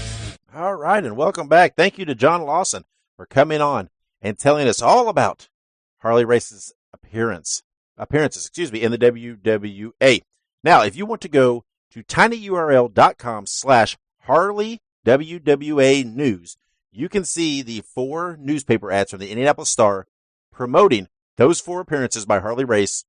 All right, and welcome back. Thank you to John Lawson for coming on and telling us all about Harley Race's appearances, in the WWA. Now, if you want to go to tinyurl.com/Harley WWA News, you can see the 4 newspaper ads from the Indianapolis Star promoting those 4 appearances by Harley Race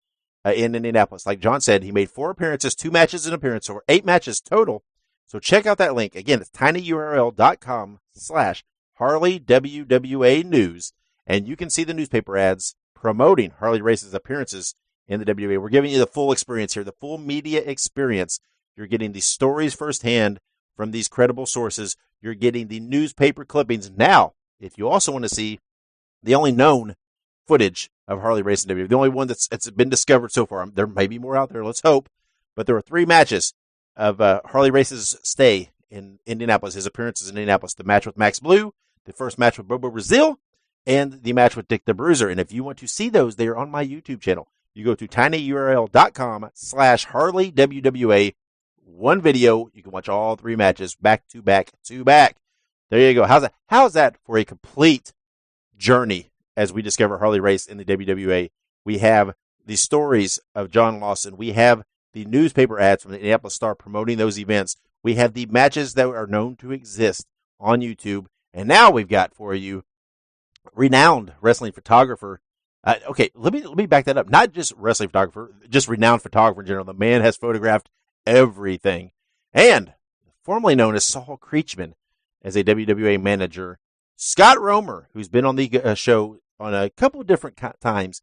in Indianapolis. Like John said, he made 4 appearances, 2 matches in appearance, or 8 matches total. So check out that link. Again, it's tinyurl.com/Harley WWA News, and you can see the newspaper ads promoting Harley Race's appearances in the WWA. We're giving you the full experience here, the full media experience. You're getting the stories firsthand from these credible sources. You're getting the newspaper clippings. Now, if you also want to see the only known footage of Harley Race in WWE, the only one that's been discovered so far, there may be more out there, let's hope, but there are 3 matches of Harley Race's stay in Indianapolis, his appearances in Indianapolis. The match with Max Blue, the first match with Bobo Brazil, and the match with Dick the Bruiser. And if you want to see those, they are on my YouTube channel. You go to tinyurl.com/Harley WWA. One video, you can watch all 3 matches back to back to back. There you go. How's that for a complete journey as we discover Harley Race in the WWA? We have the stories of John Lawson. We have the newspaper ads from the Indianapolis Star promoting those events. We have the matches that are known to exist on YouTube. And now we've got for you renowned wrestling photographer. Okay, let me back that up. Not just wrestling photographer, just renowned photographer in general. The man has photographed everything. And formerly known as Saul Creechman as a WWA manager, Scott Romer, who's been on the show on a couple of different times,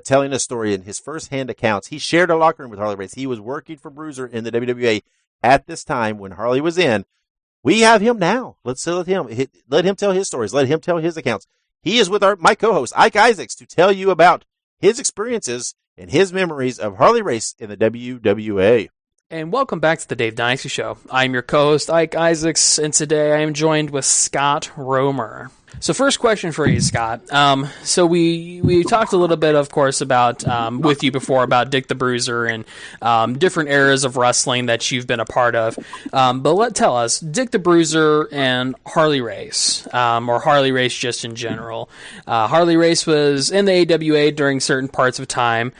telling a story in his first-hand accounts. He shared a locker room with Harley Race. He was working for Bruiser in the WWA at this time when Harley was in. We have him now. Let's let him tell his stories. Let him tell his accounts. He is with my co-host, Ike Isaacs, to tell you about his experiences and his memories of Harley Race in the WWA. And welcome back to the Dave Dynasty Show. I'm your co-host, Ike Isaacs, and today I am joined with Scott Romer. So first question for you, Scott. So we talked a little bit, of course, about with you before about Dick the Bruiser and different eras of wrestling that you've been a part of. But tell us, Dick the Bruiser and Harley Race, or Harley Race just in general. Harley Race was in the AWA during certain parts of time.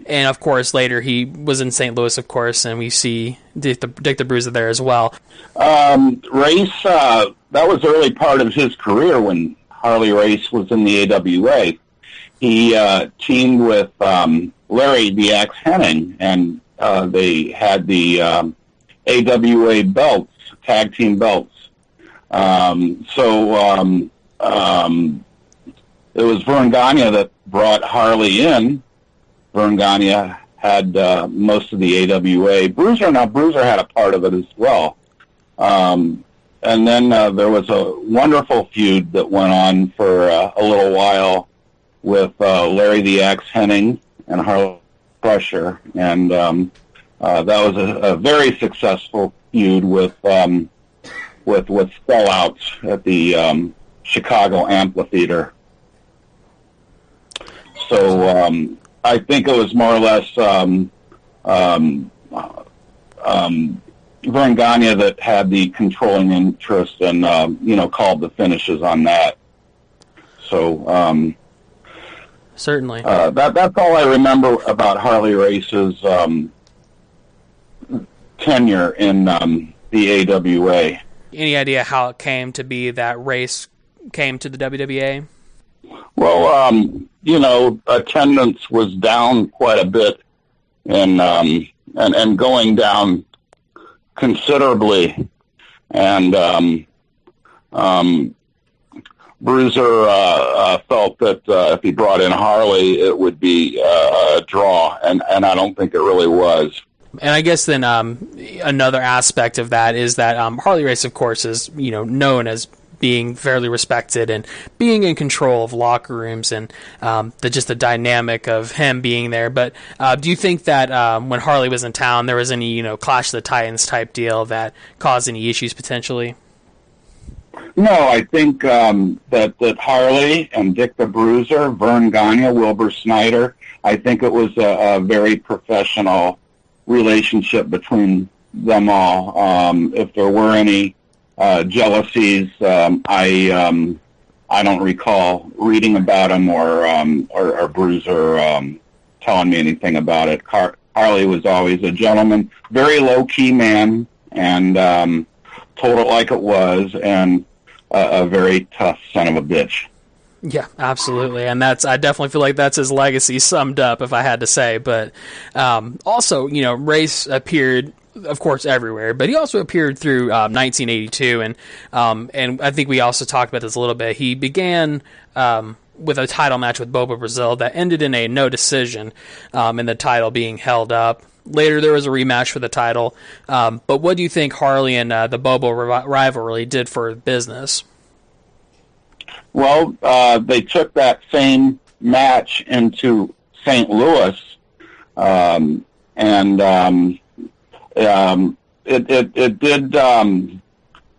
And, of course, later he was in St. Louis, of course, and we see Dick the Bruiser there as well. Race, that was the early part of his career when Harley Race was in the AWA. He teamed with Larry the Axe Henning, and they had the AWA belts, tag team belts. It was Vern Gagne that brought Harley in. Vern Gagne had most of the AWA. Bruiser had a part of it as well. And then there was a wonderful feud that went on for a little while with Larry the Axe Henning and Harley Crusher. And that was a very successful feud with sellouts at the Chicago Amphitheater. So I think it was more or less Vern Gagne that had the controlling interest and called the finishes on that. So certainly that's all I remember about Harley Race's tenure in the AWA. Any idea how it came to be that Race came to the WWA? Well, attendance was down quite a bit, and going down considerably, and Bruiser felt that if he brought in Harley, it would be a draw, and I don't think it really was. And I guess then another aspect of that is that Harley Race, of course, is known as being fairly respected and being in control of locker rooms and the dynamic of him being there. But do you think that when Harley was in town, there was any Clash of the Titans type deal that caused any issues potentially? No, I think that Harley and Dick the Bruiser, Vern Gagne, Wilbur Snyder, I think it was a very professional relationship between them all. If there were any jealousies, I don't recall reading about them or Bruiser telling me anything about it. Harley was always a gentleman, very low-key man, and told it like it was, and a very tough son of a bitch. Yeah, absolutely, and I definitely feel like that's his legacy summed up, if I had to say. But also, Race appeared, of course, everywhere, but he also appeared through 1982, and I think we also talked about this a little bit. He began with a title match with Bobo Brazil that ended in a no decision, and the title being held up. Later, there was a rematch for the title. But what do you think Harley and the Bobo rivalry did for business? Well, they took that same match into St. Louis, and it did draw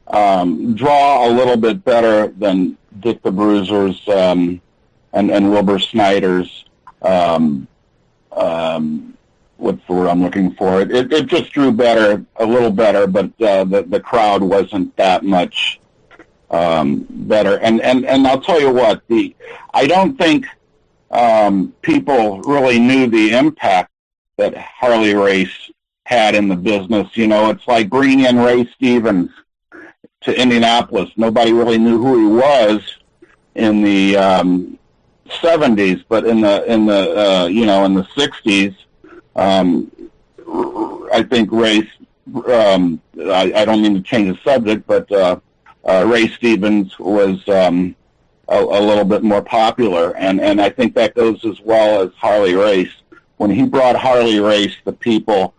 a little bit better than Dick the Bruiser's and Wilbur Snyder's. What's the word I'm looking for? It just drew better, a little better, but the crowd wasn't that much better. And I'll tell you what, I don't think people really knew the impact that Harley Race had in the business. It's like bringing in Ray Stevens to Indianapolis. Nobody really knew who he was in the 70s, but in the 60s. I think Race, I don't mean to change the subject, but Ray Stevens was a little bit more popular, and I think that goes as well as Harley Race. When he brought Harley Race, the people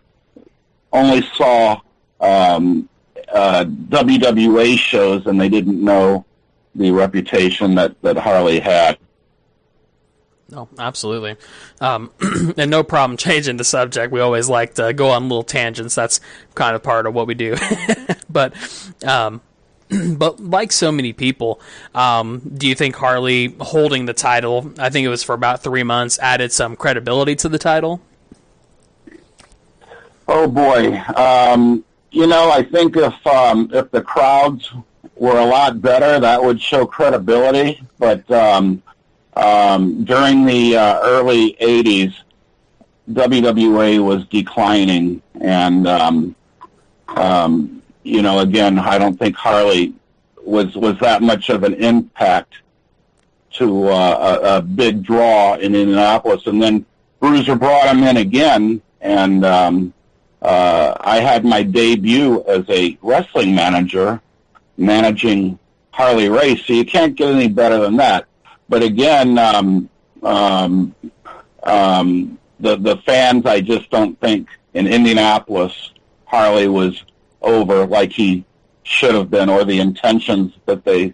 only saw WWA shows, and they didn't know the reputation that Harley had. No, absolutely. And no problem changing the subject. We always like to go on little tangents. That's kind of part of what we do. But like so many people, do you think Harley holding the title, I think it was for about 3 months, added some credibility to the title? Oh boy. I think if the crowds were a lot better, that would show credibility. But during the early 80s, WWA was declining, and again, I don't think Harley was that much of an impact to a big draw in Indianapolis. And then Bruiser brought him in again, and I had my debut as a wrestling manager, managing Harley Race, so you can't get any better than that. But again, the fans, I just don't think in Indianapolis Harley was over like he should have been, or the intentions that they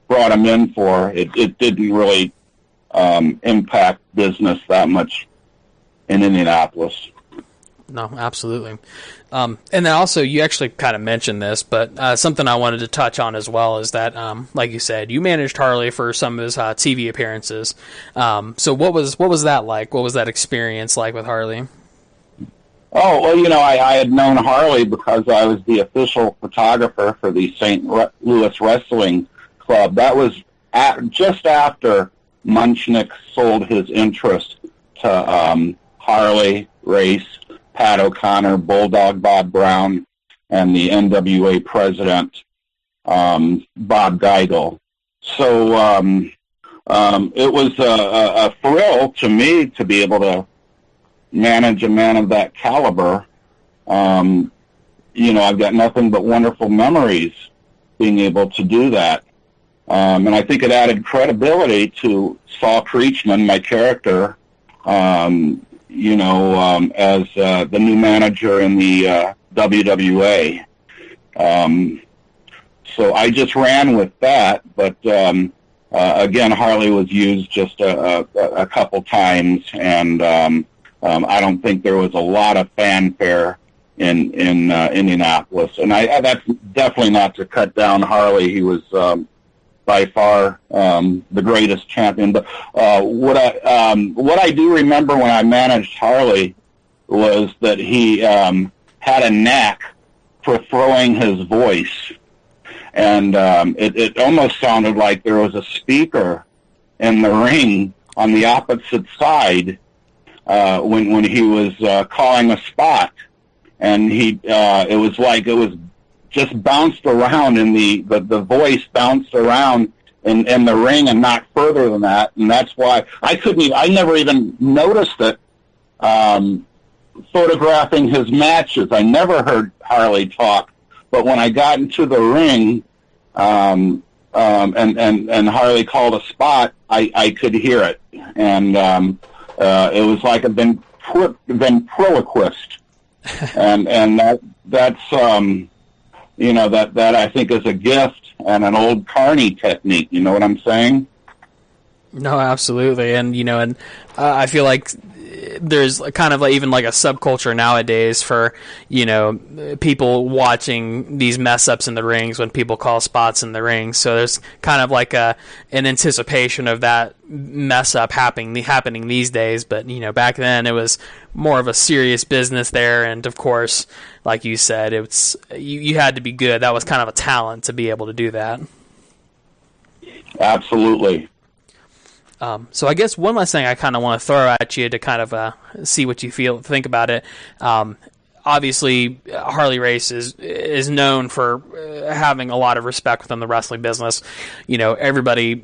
brought him in for. It didn't really impact business that much in Indianapolis. No, absolutely. And then also, you actually kind of mentioned this, but something I wanted to touch on as well is that, like you said, you managed Harley for some of his TV appearances. So what was that like? What was that experience like with Harley? Oh, well, I had known Harley because I was the official photographer for the St. Louis Wrestling Club. That was just after Munchnick sold his interest to Harley Race, Pat O'Connor, Bulldog Bob Brown, and the NWA president, Bob Geigel. So it was a thrill to me to be able to manage a man of that caliber. I've got nothing but wonderful memories being able to do that. And I think it added credibility to Saul Creechman, my character, as the new manager in the WWA. So I just ran with that, but again, Harley was used just a couple times, and I don't think there was a lot of fanfare in Indianapolis. And that's definitely not to cut down Harley. He was by far the greatest champion. But what I do remember when I managed Harley was that he had a knack for throwing his voice. And it almost sounded like there was a speaker in the ring on the opposite side when he was calling a spot, and it was like it was just bounced around in the voice bounced around in the ring and not further than that, and that's why I never even noticed it. Photographing his matches, I never heard Harley talk. But when I got into the ring, and Harley called a spot, I could hear it, and it was like a ventriloquist, and that's that I think is a gift and an old Carney technique. You know what I'm saying? No, absolutely, and I feel like there's kind of even like a subculture nowadays for people watching these mess ups in the rings when people call spots in the ring. So there's kind of like an anticipation of that mess up happening these days. But back then it was more of a serious business there, and of course, like you said, it's you had to be good. That was kind of a talent to be able to do that. Absolutely. So I guess one last thing I kind of want to throw at you to kind of see what you think about it. Obviously, Harley Race is known for having a lot of respect within the wrestling business. Everybody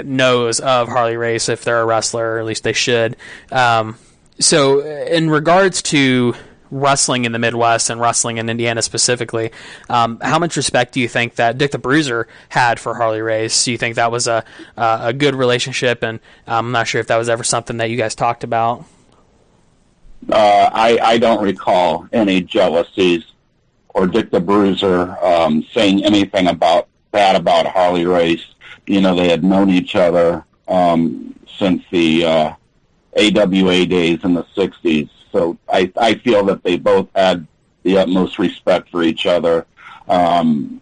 knows of Harley Race if they're a wrestler, or at least they should. So in regards to wrestling in the Midwest and wrestling in Indiana specifically, how much respect do you think that Dick the Bruiser had for Harley Race? Do you think that was a good relationship? And I'm not sure if that was ever something that you guys talked about. I don't recall any jealousies or Dick the Bruiser saying anything bad about Harley Race. They had known each other since the AWA days in the 60s. So I feel that they both had the utmost respect for each other. And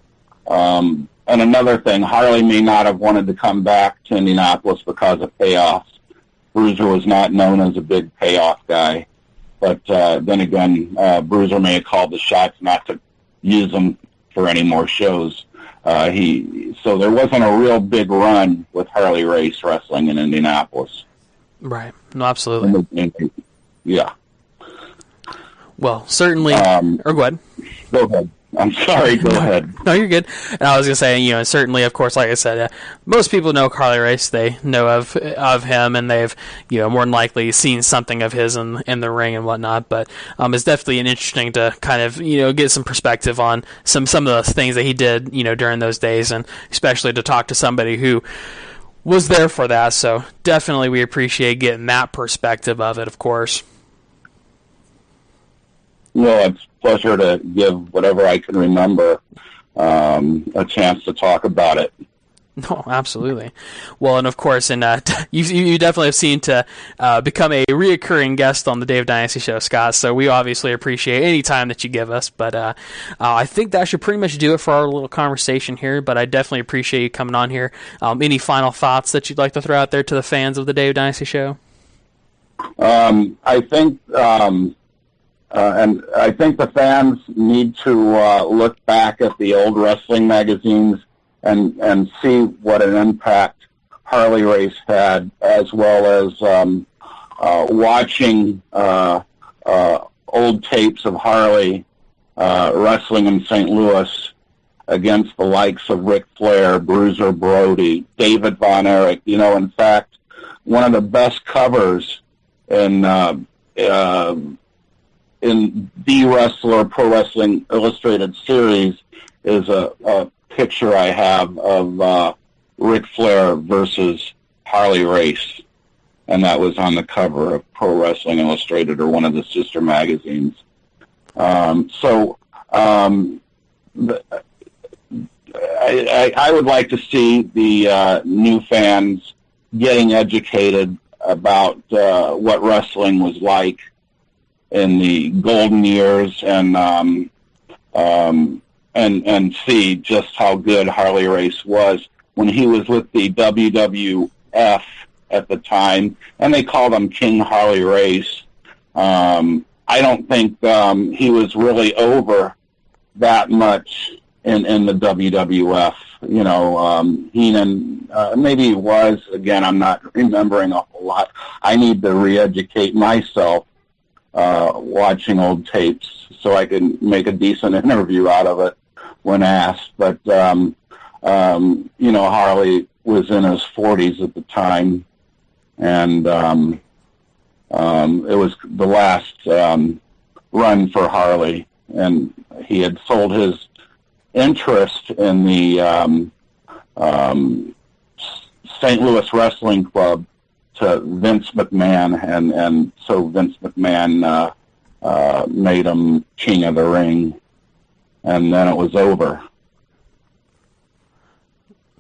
another thing, Harley may not have wanted to come back to Indianapolis because of payoffs. Bruiser was not known as a big payoff guy. But then again, Bruiser may have called the shots not to use him for any more shows. So there wasn't a real big run with Harley Race wrestling in Indianapolis. Right. No, absolutely. Yeah. Well, certainly. Or go ahead. Go ahead. I'm sorry. Go ahead. No, you're good. And I was going to say, certainly, of course, like I said, most people know Harley Race. They know of him, and they've, more than likely seen something of his in the ring and whatnot. But it's definitely interesting to kind of, get some perspective on some of the things that he did, during those days, and especially to talk to somebody who was there for that. So definitely we appreciate getting that perspective of it, of course. Well, it's a pleasure to give whatever I can remember a chance to talk about it. No, absolutely. Well, and of course, you definitely have seen to become a reoccurring guest on the Dave Dynasty Show, Scott. So we obviously appreciate any time that you give us. But I think that should pretty much do it for our little conversation here. But I definitely appreciate you coming on here. Any final thoughts that you'd like to throw out there to the fans of the Dave Dynasty Show? I think. And I think the fans need to look back at the old wrestling magazines and see what an impact Harley Race had, as well as watching old tapes of Harley wrestling in St. Louis. against the likes of Ric Flair, Bruiser Brody, David Von Erich. In fact, one of the best covers in The Wrestler Pro Wrestling Illustrated series is a picture I have of Ric Flair versus Harley Race, and that was on the cover of Pro Wrestling Illustrated, or one of the sister magazines. I would like to see the new fans getting educated about what wrestling was like in the golden years, and see just how good Harley Race was when he was with the WWF at the time, and they called him King Harley Race. I don't think he was really over that much in the WWF. Heenan, maybe he was. Again, I'm not remembering a whole lot. I need to re-educate myself watching old tapes so I can make a decent interview out of it when asked. But, Harley was in his 40s at the time, and it was the last run for Harley, and he had sold his interest in the St. Louis Wrestling Club to Vince McMahon, and so Vince McMahon made him king of the ring, and then it was over.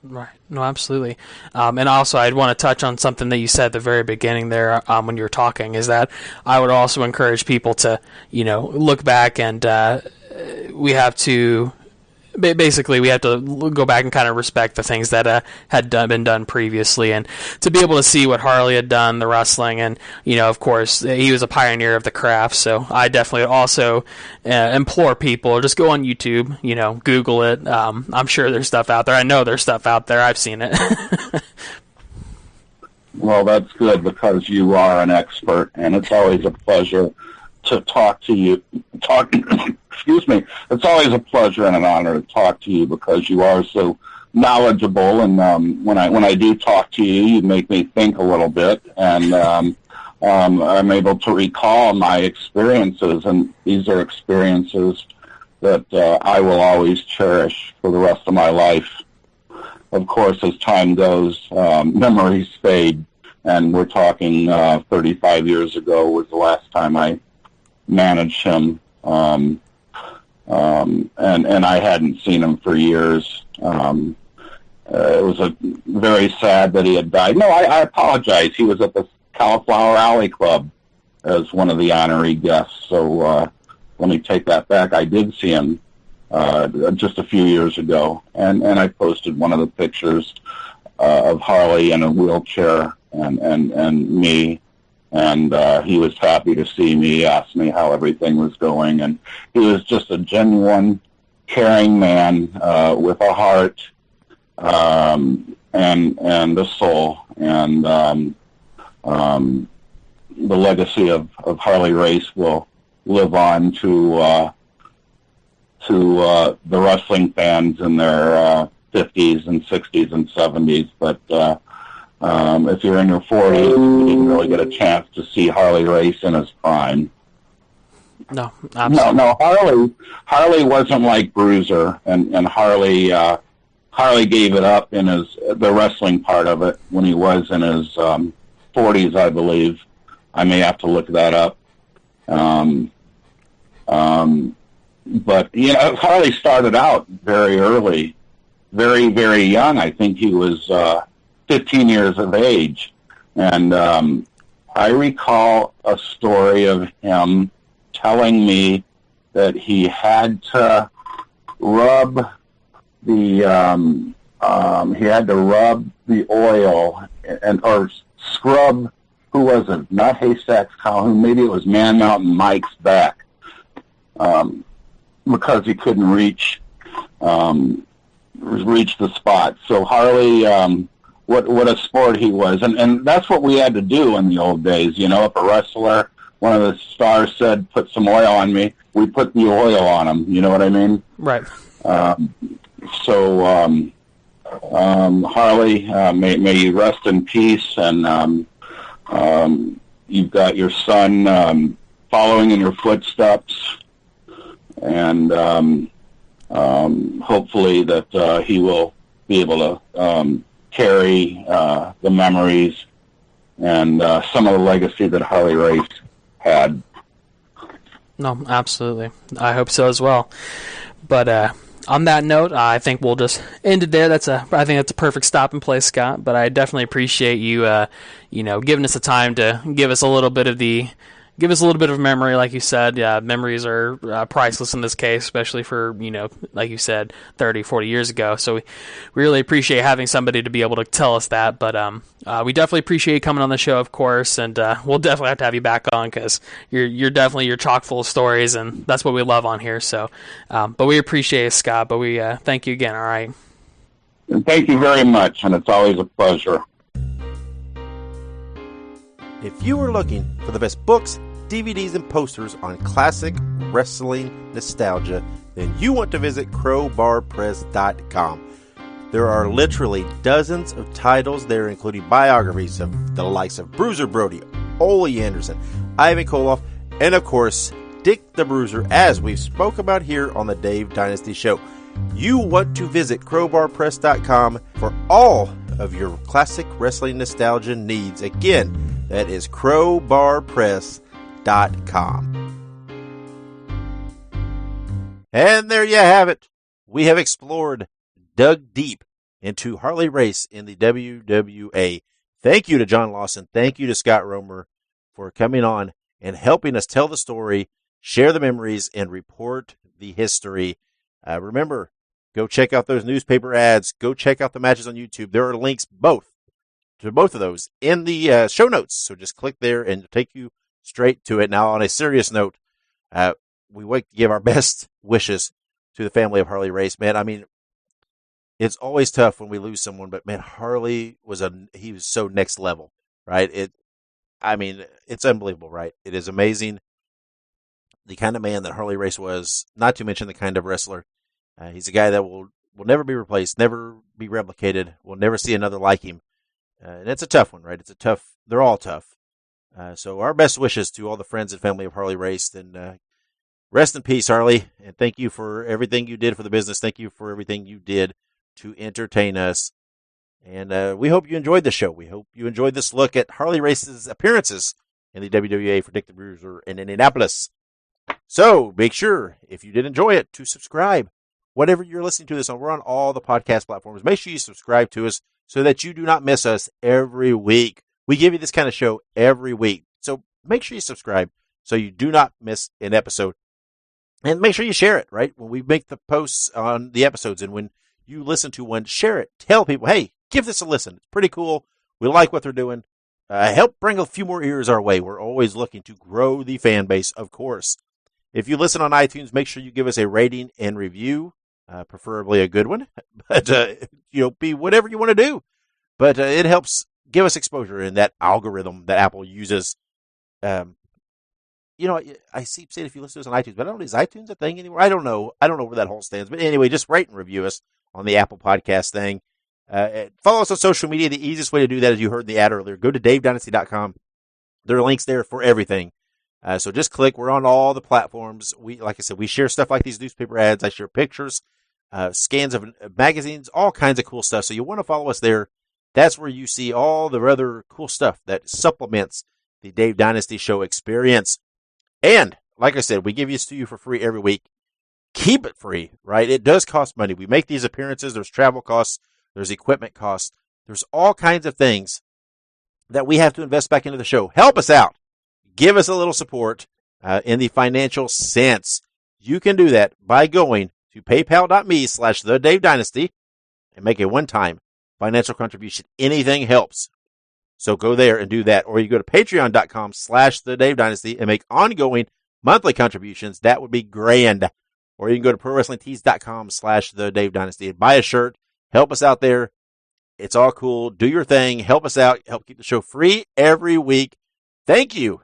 Right. No, absolutely. And also, I'd want to touch on something that you said at the very beginning there when you were talking, is that I would also encourage people to, look back, and we have to go back and kind of respect the things that had been done previously, and to be able to see what Harley had done, the wrestling, and of course he was a pioneer of the craft. So I definitely also implore people, just go on YouTube, Google it. I'm sure there's stuff out there. I know there's stuff out there. I've seen it. Well, that's good, because you are an expert, and it's always a pleasure to talk to you. Excuse me. It's always a pleasure and an honor to talk to you, because you are so knowledgeable, and when I do talk to you, you make me think a little bit, and I'm able to recall my experiences, and these are experiences that I will always cherish for the rest of my life. Of course, as time goes, memories fade, and we're talking 35 years ago was the last time I managed him, and I hadn't seen him for years. It was very sad that he had died. No, I apologize. He was at the Cauliflower Alley Club as one of the honorary guests, so let me take that back. I did see him just a few years ago, and I posted one of the pictures of Harley in a wheelchair and me, and he was happy to see me. He asked me how everything was going, and he was just a genuine, caring man with a heart and a soul, and the legacy of Harley Race will live on to the wrestling fans in their 50s and 60s and 70s. But if you're in your 40s, you didn't really get a chance to see Harley Race in his prime. No, absolutely. No, Harley wasn't like Bruiser, and Harley gave it up in the wrestling part of it when he was in his 40s, I believe. I may have to look that up. But, Harley started out very early, very, very young. I think he was 15 years of age. And I recall a story of him telling me that he had to rub the oil or scrub, who was it? Not Haystacks Calhoun. Maybe it was Man Mountain Mike's back, because he couldn't reach the spot. So Harley, what a sport he was, and that's what we had to do in the old days. If a wrestler, one of the stars said, "Put some oil on me," we put the oil on him. You know what I mean? Right. Harley, may you rest in peace, and you've got your son following in your footsteps, and hopefully that he will be able to carry the memories and some of the legacy that Harley Race had. No, absolutely. I hope so as well. But on that note, I think we'll just end it there. I think that's a perfect stop and play, Scott. But I definitely appreciate you, giving us the time to give us a little bit of memory, like you said. Memories are priceless in this case, especially for, like you said, 30, 40 years ago. So we really appreciate having somebody to be able to tell us that. But we definitely appreciate you coming on the show, of course, and we'll definitely have to have you back on because you're chock full of stories, and that's what we love on here. So, but we appreciate it, Scott. But we thank you again. All right. And thank you very much, and it's always a pleasure. If you are looking for the best books, DVDs, and posters on classic wrestling nostalgia, then you want to visit crowbarpress.com. There are literally dozens of titles there, including biographies of the likes of Bruiser Brody, Ole Anderson, Ivan Koloff, and of course, Dick the Bruiser, as we've spoke about here on the Dave Dynasty Show. You want to visit crowbarpress.com for all of your classic wrestling nostalgia needs. Again, that is crowbarpress.com. And there you have it. We have explored, dug deep into Harley Race in the WWA. Thank you to John Lawson. Thank you to Scott Romer for coming on and helping us tell the story, share the memories, and report the history. Remember, go check out those newspaper ads. Go check out the matches on YouTube. There are links to both of those in the show notes. So just click there and it'll take you straight to it. Now, on a serious note, we want to give our best wishes to the family of Harley Race. Man, I mean, it's always tough when we lose someone, but man, Harley he was so next level, right? It's unbelievable, right? It is amazing the kind of man that Harley Race was, not to mention the kind of wrestler. He's a guy that will never be replaced, never be replicated. We'll never see another like him. And it's a tough one, right? They're all tough. So our best wishes to all the friends and family of Harley Race, and rest in peace, Harley, and thank you for everything you did for the business. Thank you for everything you did to entertain us. And we hope you enjoyed the show. We hope you enjoyed this look at Harley Race's appearances in the WWA for Dick the Bruiser in Indianapolis. So make sure, if you did enjoy it, to subscribe. Whatever you're listening to this on, we're on all the podcast platforms. Make sure you subscribe to us so that you do not miss us every week. We give you this kind of show every week. So make sure you subscribe so you do not miss an episode. And make sure you share it, right? When we make the posts on the episodes and when you listen to one, share it. Tell people, hey, give this a listen. It's pretty cool. We like what they're doing. Help bring a few more ears our way. We're always looking to grow the fan base, of course. If you listen on iTunes, make sure you give us a rating and review, preferably a good one. But, be whatever you want to do. But it helps give us exposure in that algorithm that Apple uses. I see saying if you listen to us on iTunes, but I don't know, is iTunes a thing anymore? I don't know where that whole stands. But anyway, just rate and review us on the Apple Podcast thing. Follow us on social media. The easiest way to do that, as you heard in the ad earlier, go to davedynasty.com. There are links there for everything. So just click. We're on all the platforms. Like I said, we share stuff like these newspaper ads. I share pictures, scans of magazines, all kinds of cool stuff. So you want to follow us there. That's where you see all the other cool stuff that supplements the Dave Dynasty Show experience. And like I said, we give this to you for free every week. Keep it free, right? It does cost money. We make these appearances. There's travel costs. There's equipment costs. There's all kinds of things that we have to invest back into the show. Help us out. Give us a little support in the financial sense. You can do that by going to paypal.me/TheDaveDynasty and make a one-time financial contribution. Anything helps. So go there and do that. Or you go to patreon.com/TheDaveDynasty and make ongoing monthly contributions. That would be grand. Or you can go to PROWRESTLINGTEES.com/TheDaveDynasty and buy a shirt. Help us out there. It's all cool. Do your thing. Help us out. Help keep the show free every week. Thank you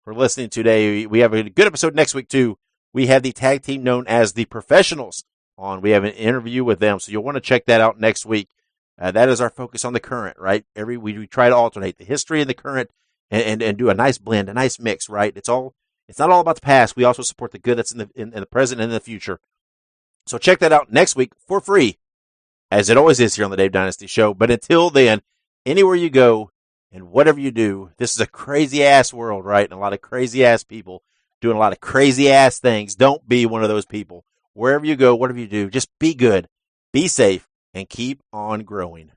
for listening today. We have a good episode next week, too. We have the tag team known as the Professionals on. We have an interview with them, so you'll want to check that out next week. That is our focus on the current, right? We try to alternate the history and the current and do a nice blend, a nice mix, right? It's not all about the past. We also support the good that's in the present and in the future. So check that out next week for free, as it always is here on the Dave Dynasty Show. But until then, anywhere you go and whatever you do, this is a crazy-ass world, right? And a lot of crazy-ass people doing a lot of crazy-ass things. Don't be one of those people. Wherever you go, whatever you do, just be good, be safe, and keep on growing.